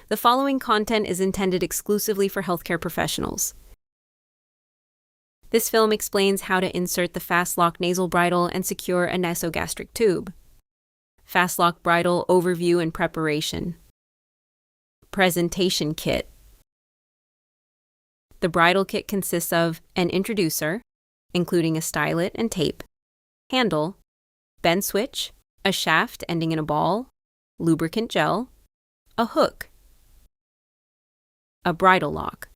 The following content is intended exclusively for healthcare professionals. This film explains how to insert the Fast-Lock nasal bridle and secure a nasogastric tube. Fast-Lock Bridle Overview and Preparation. Presentation Kit. The bridle kit consists of an introducer, including a stylet and tape, handle, bend switch, a shaft ending in a ball, lubricant gel, a hook, a bridle lock,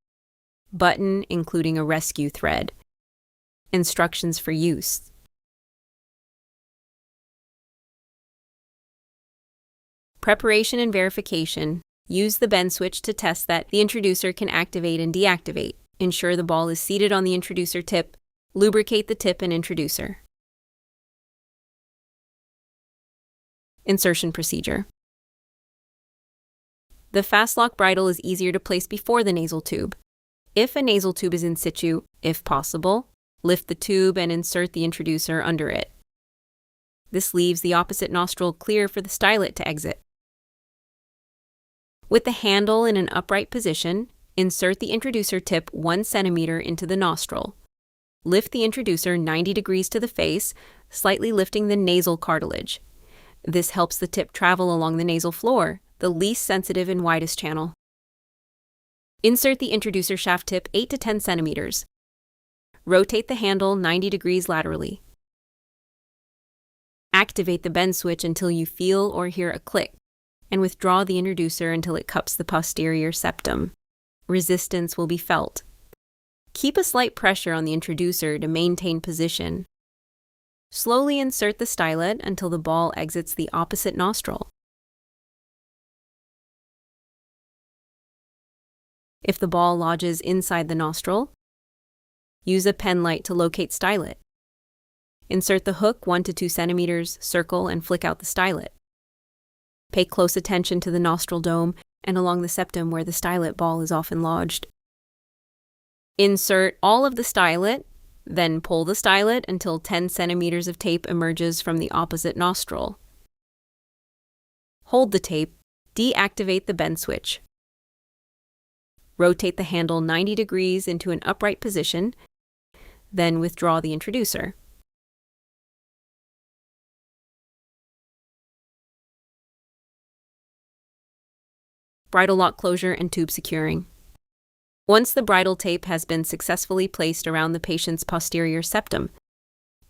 button including a rescue thread, instructions for use. Preparation and verification. Use the bend switch to test that the introducer can activate and deactivate. Ensure the ball is seated on the introducer tip. Lubricate the tip and introducer. Insertion procedure. The Fast-Lock bridle is easier to place before the nasal tube. If a nasal tube is in situ, if possible, lift the tube and insert the introducer under it. This leaves the opposite nostril clear for the stylet to exit. With the handle in an upright position, insert the introducer tip 1 centimeter into the nostril. Lift the introducer 90 degrees to the face, slightly lifting the nasal cartilage. This helps the tip travel along the nasal floor, the least sensitive and widest channel. Insert the introducer shaft tip 8 to 10 centimeters. Rotate the handle 90 degrees laterally. Activate the bend switch until you feel or hear a click, and withdraw the introducer until it cups the posterior septum. Resistance will be felt. Keep a slight pressure on the introducer to maintain position. Slowly insert the stylet until the ball exits the opposite nostril. If the ball lodges inside the nostril, use a pen light to locate stylet. Insert the hook 1 to 2 centimeters, circle, and flick out the stylet. Pay close attention to the nostril dome and along the septum where the stylet ball is often lodged. Insert all of the stylet, then pull the stylet until 10 centimeters of tape emerges from the opposite nostril. Hold the tape, deactivate the bend switch. Rotate the handle 90 degrees into an upright position, then withdraw the introducer. Bridle lock closure and tube securing. Once the bridle tape has been successfully placed around the patient's posterior septum,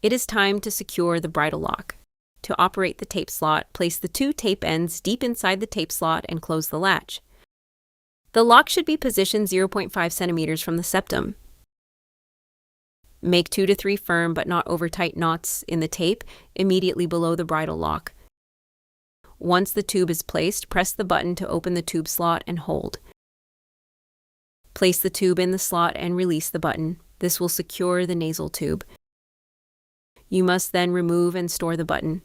it is time to secure the bridle lock. To operate the tape slot, place the 2 tape ends deep inside the tape slot and close the latch. The lock should be positioned 0.5 centimeters from the septum. Make 2 to 3 firm but not over tight knots in the tape immediately below the bridle lock. Once the tube is placed, press the button to open the tube slot and hold. Place the tube in the slot and release the button. This will secure the nasal tube. You must then remove and store the button.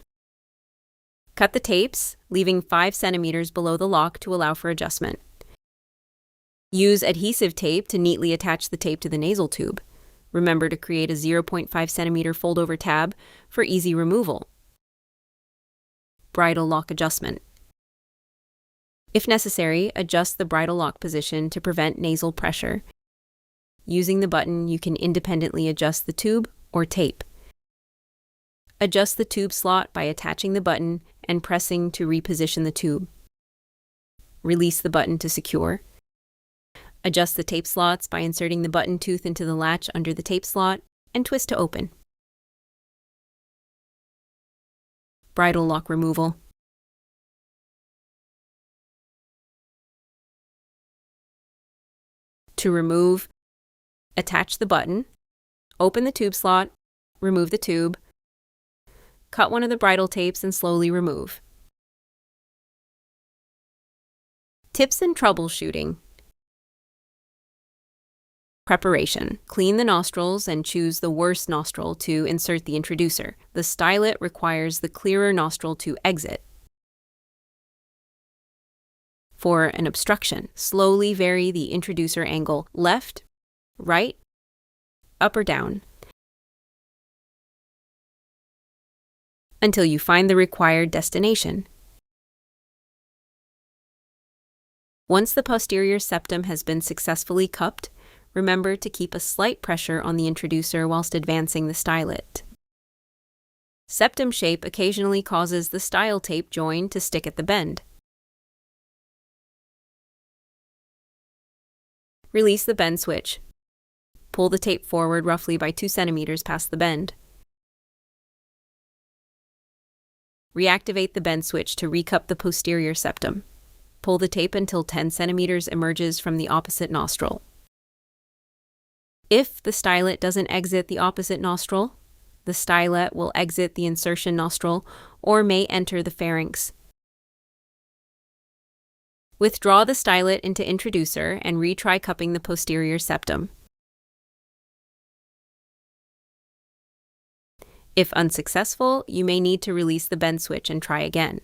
Cut the tapes, leaving 5 centimeters below the lock to allow for adjustment. Use adhesive tape to neatly attach the tape to the nasal tube. Remember to create a 0.5 centimeter fold-over tab for easy removal. Bridle lock adjustment. If necessary, adjust the bridle lock position to prevent nasal pressure. Using the button, you can independently adjust the tube or tape. Adjust the tube slot by attaching the button and pressing to reposition the tube. Release the button to secure. Adjust the tape slots by inserting the button tooth into the latch under the tape slot and twist to open. Bridle lock removal. To remove, attach the button, open the tube slot, remove the tube, cut one of the bridle tapes and slowly remove. Tips and troubleshooting. Preparation. Clean the nostrils and choose the worst nostril to insert the introducer. The stylet requires the clearer nostril to exit. For an obstruction, slowly vary the introducer angle left, right, up or down until you find the required destination. Once the posterior septum has been successfully cupped, remember to keep a slight pressure on the introducer whilst advancing the stylet. Septum shape occasionally causes the style tape join to stick at the bend. Release the bend switch. Pull the tape forward roughly by 2 centimeters past the bend. Reactivate the bend switch to recup the posterior septum. Pull the tape until 10 centimeters emerges from the opposite nostril. If the stylet doesn't exit the opposite nostril, the stylet will exit the insertion nostril or may enter the pharynx. Withdraw the stylet into introducer and retry cupping the posterior septum. If unsuccessful, you may need to release the bend switch and try again.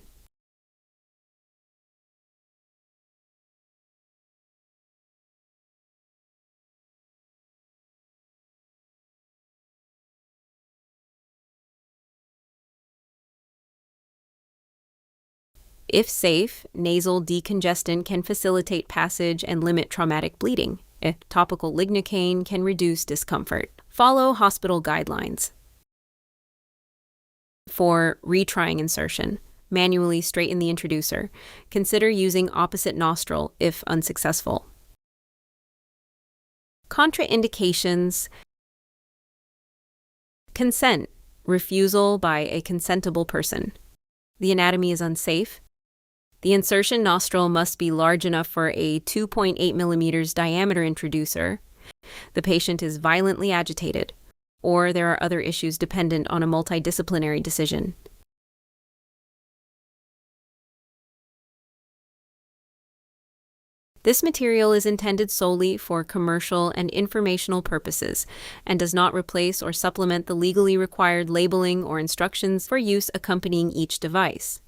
If safe, nasal decongestant can facilitate passage and limit traumatic bleeding. A topical lignocaine can reduce discomfort. Follow hospital guidelines. For retrying insertion, manually straighten the introducer. Consider using opposite nostril if unsuccessful. Contraindications. Consent. Refusal by a consentable person. The anatomy is unsafe. The insertion nostril must be large enough for a 2.8 millimeters diameter introducer. The patient is violently agitated, or there are other issues dependent on a multidisciplinary decision. This material is intended solely for commercial and informational purposes and does not replace or supplement the legally required labeling or instructions for use accompanying each device.